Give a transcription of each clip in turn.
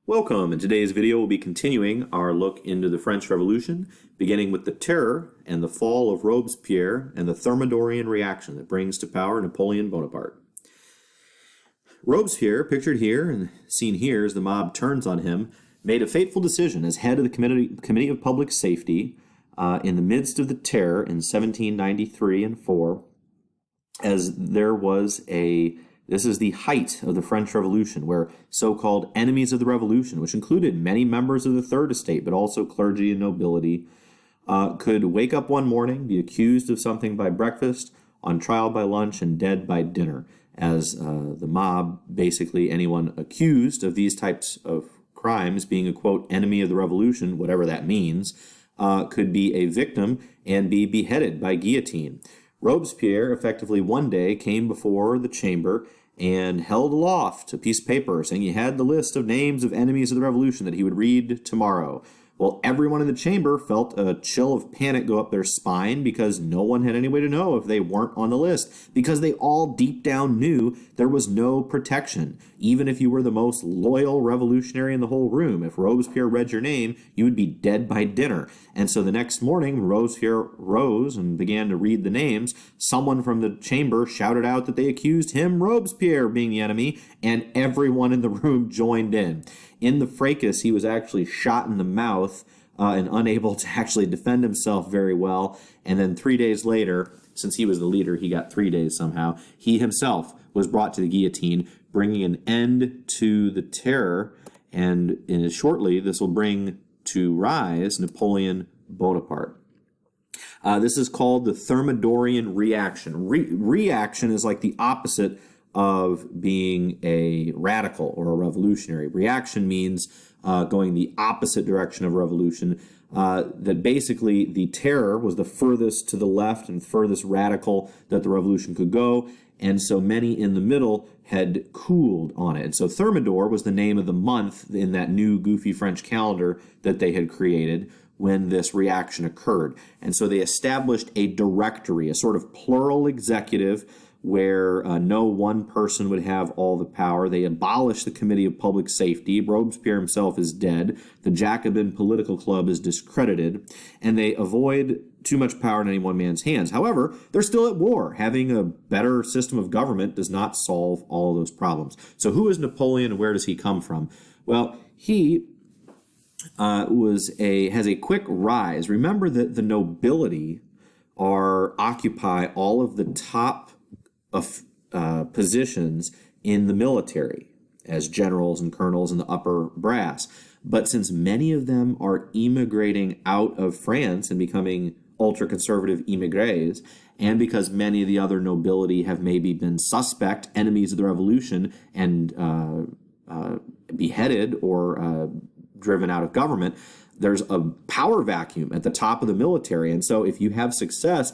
Welcome. In today's video, we'll be continuing our look into the French Revolution, beginning with the terror and the fall of Robespierre and the Thermidorian reaction that brings to power Napoleon Bonaparte. Robespierre, pictured here and seen here as the mob turns on him, made a fateful decision as head of the Committee of Public Safety in the midst of the terror in 1793 and 4, as there was this is the height of the French Revolution, where so-called enemies of the revolution, which included many members of the Third Estate, but also clergy and nobility, could wake up one morning, be accused of something by breakfast, on trial by lunch, and dead by dinner, as the mob, basically anyone accused of these types of crimes, being a, quote, enemy of the revolution, whatever that means, could be a victim and be beheaded by guillotine. Robespierre effectively one day came before the chamber and held aloft a piece of paper saying he had the list of names of enemies of the revolution that he would read tomorrow. Well, everyone in the chamber felt a chill of panic go up their spine because no one had any way to know if they weren't on the list, because they all deep down knew there was no protection. Even if you were the most loyal revolutionary in the whole room, if Robespierre read your name, you would be dead by dinner. And so the next morning, when Robespierre rose and began to read the names, someone from the chamber shouted out that they accused him, Robespierre, of being the enemy, and everyone in the room joined in. In the fracas, he was actually shot in the mouth and unable to actually defend himself very well. And then 3 days later, since he was the leader, he got 3 days somehow, he himself was brought to the guillotine, bringing an end to the terror. And shortly, this will bring to rise Napoleon Bonaparte. This is called the Thermidorian reaction. Reaction is like the opposite of being a radical or a revolutionary. Reaction means going the opposite direction of revolution, that basically the terror was the furthest to the left and furthest radical that the revolution could go, and so many in the middle had cooled on it. And so Thermidor was the name of the month in that new goofy French calendar that they had created when this reaction occurred. And so they established a directory, a sort of plural executive where no one person would have all the power. They abolished the Committee of Public Safety. Robespierre himself is dead. The Jacobin political club is discredited, and they avoid too much power in any one man's hands. However, they're still at war. Having a better system of government does not solve all of those problems. So who is Napoleon and where does he come from? Well, he has a quick rise. Remember that the nobility occupy all of the top of positions in the military as generals and colonels in the upper brass. But since many of them are immigrating out of France and becoming ultra-conservative immigrés, and because many of the other nobility have maybe been suspect enemies of the revolution and beheaded or driven out of government, there's a power vacuum at the top of the military. And so if you have success,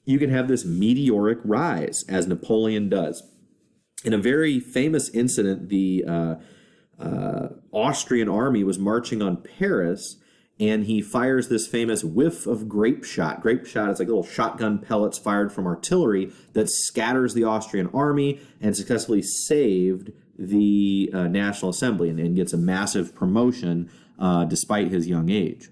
you can have this meteoric rise, as Napoleon does. In a very famous incident, the Austrian army was marching on Paris, and he fires this famous whiff of grape shot. Grape shot is like little shotgun pellets fired from artillery that scatters the Austrian army and successfully saved the National Assembly and gets a massive promotion despite his young age.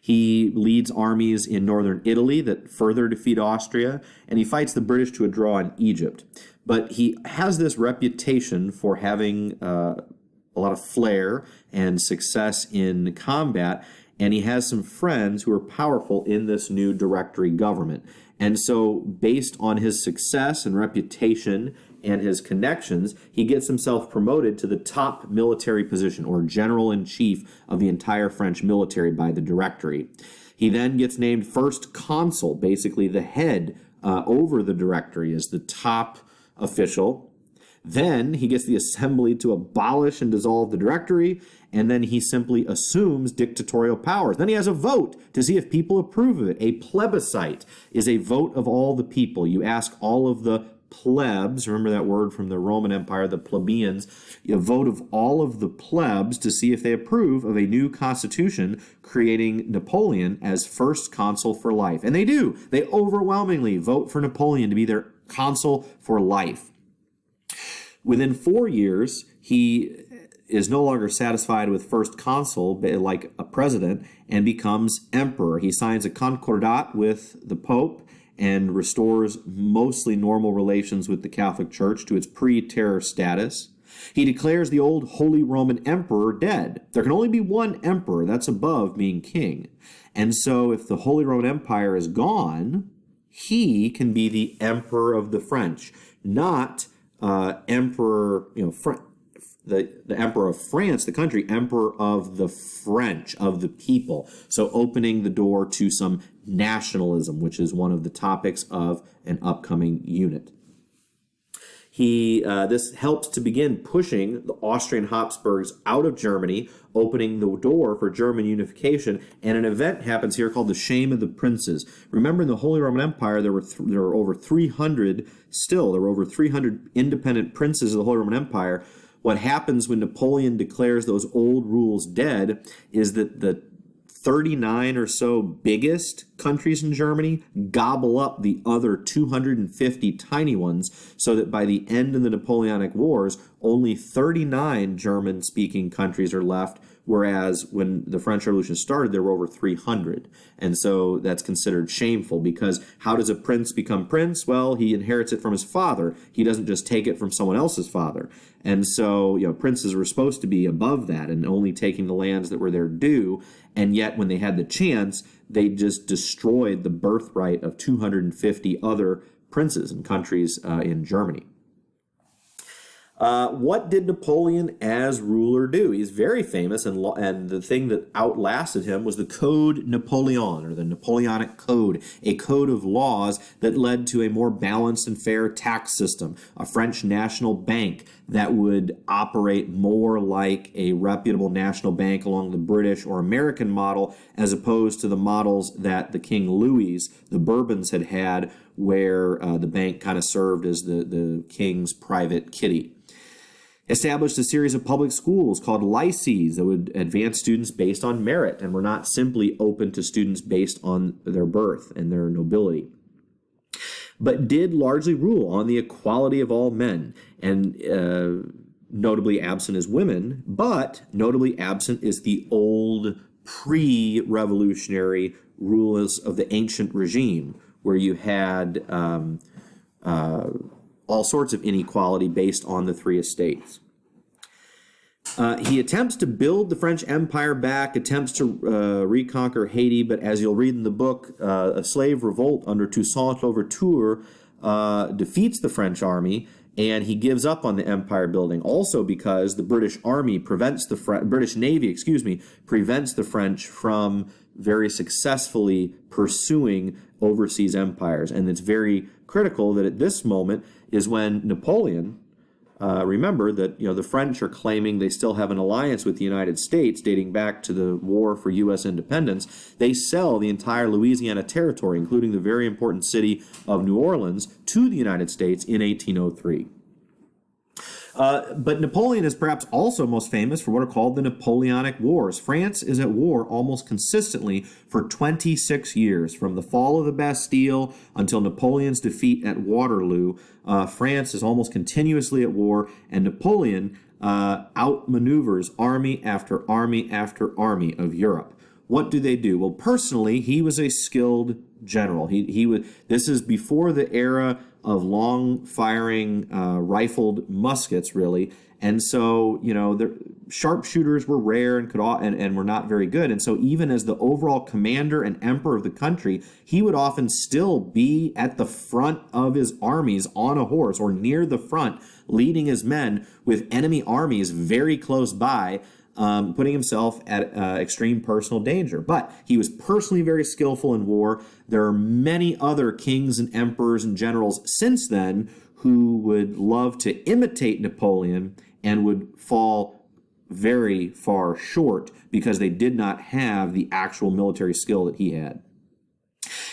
He leads armies in northern Italy that further defeat Austria, and he fights the British to a draw in Egypt. But he has this reputation for having a lot of flair and success in combat, and he has some friends who are powerful in this new directory government. And so, based on his success and reputation and his connections, he gets himself promoted to the top military position, or general-in-chief of the entire French military by the Directory. He then gets named first consul, basically the head over the Directory as the top official. Then he gets the assembly to abolish and dissolve the Directory, and then he simply assumes dictatorial powers. Then he has a vote to see if people approve of it. A plebiscite is a vote of all the people. You ask all of the plebs, remember that word from the Roman Empire, the plebeians, a vote of all of the plebs to see if they approve of a new constitution creating Napoleon as first consul for life. And they do. They overwhelmingly vote for Napoleon to be their consul for life. Within 4 years, he is no longer satisfied with first consul, like a president, and becomes emperor. He signs a concordat with the Pope and restores mostly normal relations with the Catholic Church to its pre-terror status. He declares the old Holy Roman Emperor dead. There can only be one emperor, that's above being king. And so if the Holy Roman Empire is gone, he can be the emperor of the French, not emperor, the emperor of France, the country, emperor of the French, of the people. So opening the door to some nationalism, which is one of the topics of an upcoming unit. This helps to begin pushing the Austrian Habsburgs out of Germany, opening the door for German unification, and an event happens here called the Shame of the Princes. Remember, in the Holy Roman Empire, there were over 300 independent princes of the Holy Roman Empire. What happens when Napoleon declares those old rules dead is that the 39 or so biggest countries in Germany gobble up the other 250 tiny ones, so that by the end of the Napoleonic Wars, only 39 German-speaking countries are left, whereas when the French Revolution started, there were over 300. And so that's considered shameful, because how does a prince become prince? Well, he inherits it from his father. He doesn't just take it from someone else's father. And so, princes were supposed to be above that and only taking the lands that were their due. And yet, when they had the chance, they just destroyed the birthright of 250 other princes and countries in Germany. What did Napoleon as ruler do? He's very famous, and the thing that outlasted him was the Code Napoleon, or the Napoleonic Code, a code of laws that led to a more balanced and fair tax system, a French national bank that would operate more like a reputable national bank along the British or American model, as opposed to the models that the King Louis, the Bourbons, had, where the bank kind of served as the king's private kitty. Established a series of public schools called lycees that would advance students based on merit and were not simply open to students based on their birth and their nobility, but did largely rule on the equality of all men, and notably absent is women, but notably absent is the old pre-revolutionary rules of the ancient regime, where you had all sorts of inequality based on the three estates. He attempts to build the French Empire back, attempts to reconquer Haiti, but as you'll read in the book, a slave revolt under Toussaint Louverture defeats the French army, and he gives up on the empire building. Also because the British Army prevents the British Navy, prevents the French from very successfully pursuing overseas empires. And it's very critical that at this moment is when Napoleon, remember that the French are claiming they still have an alliance with the United States dating back to the War for U.S. independence. They sell the entire Louisiana territory, including the very important city of New Orleans, to the United States in 1803. But Napoleon is perhaps also most famous for what are called the Napoleonic Wars. France is at war almost consistently for 26 years, from the fall of the Bastille until Napoleon's defeat at Waterloo. France is almost continuously at war, and Napoleon outmaneuvers army after army after army of Europe. What do? Well, personally, he was a skilled general. This is before the era of long-firing rifled muskets, really, and so the sharpshooters were rare and were not very good. And so, even as the overall commander and emperor of the country, he would often still be at the front of his armies on a horse or near the front, leading his men with enemy armies very close by. Putting himself at extreme personal danger. But he was personally very skillful in war. There are many other kings and emperors and generals since then who would love to imitate Napoleon and would fall very far short because they did not have the actual military skill that he had.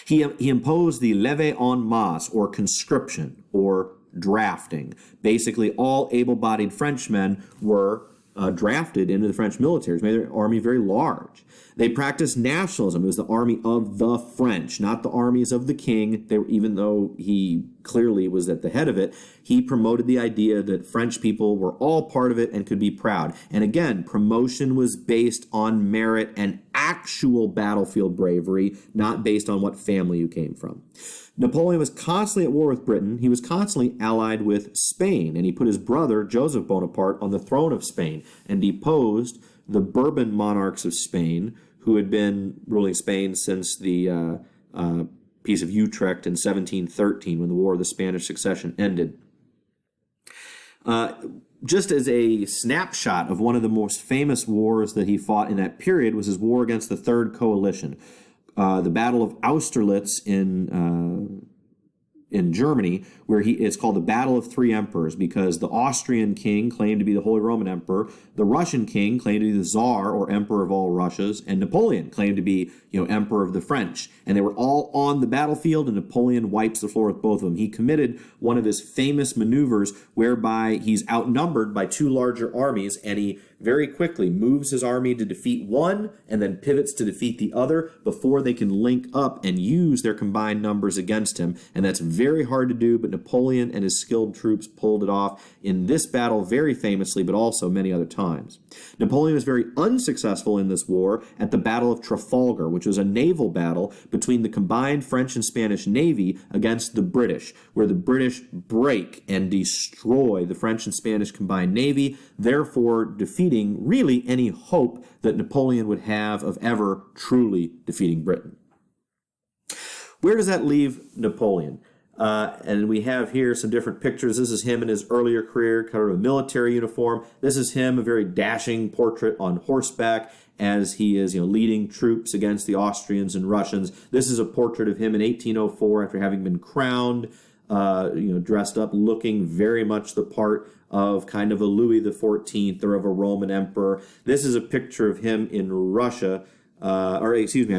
He imposed the levée en masse, or conscription, or drafting. Basically, all able-bodied Frenchmen were drafted into the French military, made their army very large. They practiced nationalism. It was the army of the French, not the armies of the king. Even though he clearly was at the head of it, he promoted the idea that French people were all part of it and could be proud. And again, promotion was based on merit and actual battlefield bravery, not based on what family you came from. Napoleon was constantly at war with Britain. He was constantly allied with Spain, and he put his brother, Joseph Bonaparte, on the throne of Spain and deposed the Bourbon monarchs of Spain, who had been ruling Spain since the Peace of Utrecht in 1713, when the War of the Spanish Succession ended. Just as a snapshot of one of the most famous wars that he fought in that period was his war against the Third Coalition. The Battle of Austerlitz in Germany, where it's called the Battle of Three Emperors, because the Austrian king claimed to be the Holy Roman Emperor, the Russian king claimed to be the Tsar or Emperor of all Russias, and Napoleon claimed to be, Emperor of the French. And they were all on the battlefield, and Napoleon wipes the floor with both of them. He committed one of his famous maneuvers whereby he's outnumbered by two larger armies, and he very quickly moves his army to defeat one and then pivots to defeat the other before they can link up and use their combined numbers against him. And that's very hard to do, but Napoleon and his skilled troops pulled it off in this battle very famously, but also many other times. Napoleon was very unsuccessful in this war at the Battle of Trafalgar, which was a naval battle between the combined French and Spanish navy against the British, where the British break and destroy the French and Spanish combined navy, therefore defeating really any hope that Napoleon would have of ever truly defeating Britain. Where does that leave Napoleon? And we have here some different pictures. This is him in his earlier career, kind of a military uniform. This is him, a very dashing portrait on horseback as he is, leading troops against the Austrians and Russians. This is a portrait of him in 1804 after having been crowned, dressed up, looking very much the part of kind of a Louis XIV or of a Roman emperor. This is a picture of him in Russia, I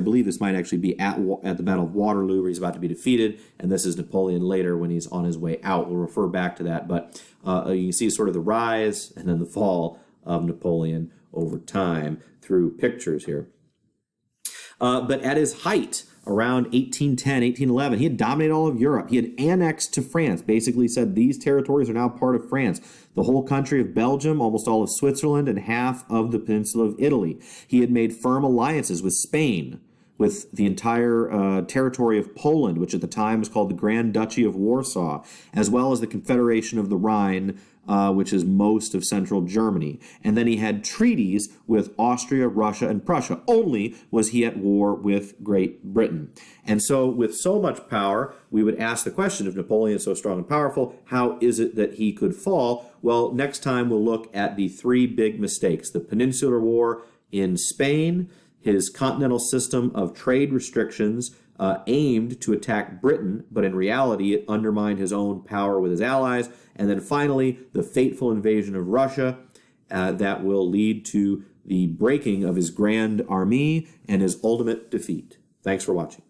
believe this might actually be at the Battle of Waterloo, where he's about to be defeated, and this is Napoleon later when he's on his way out. We'll refer back to that, but you can see sort of the rise and then the fall of Napoleon over time through pictures here. But at his height, around 1810, 1811, he had dominated all of Europe. He had annexed to France, basically said these territories are now part of France. The whole country of Belgium, almost all of Switzerland, and half of the peninsula of Italy. He had made firm alliances with Spain, with the entire territory of Poland, which at the time was called the Grand Duchy of Warsaw, as well as the Confederation of the Rhine, which is most of central Germany. And then he had treaties with Austria, Russia, and Prussia. Only was he at war with Great Britain. And so with so much power, we would ask the question, if Napoleon is so strong and powerful, how is it that he could fall? Well, next time we'll look at the three big mistakes: the Peninsular War in Spain, his continental system of trade restrictions aimed to attack Britain, but in reality it undermined his own power with his allies, and then finally the fateful invasion of Russia that will lead to the breaking of his Grand Army and his ultimate defeat. Thanks for watching.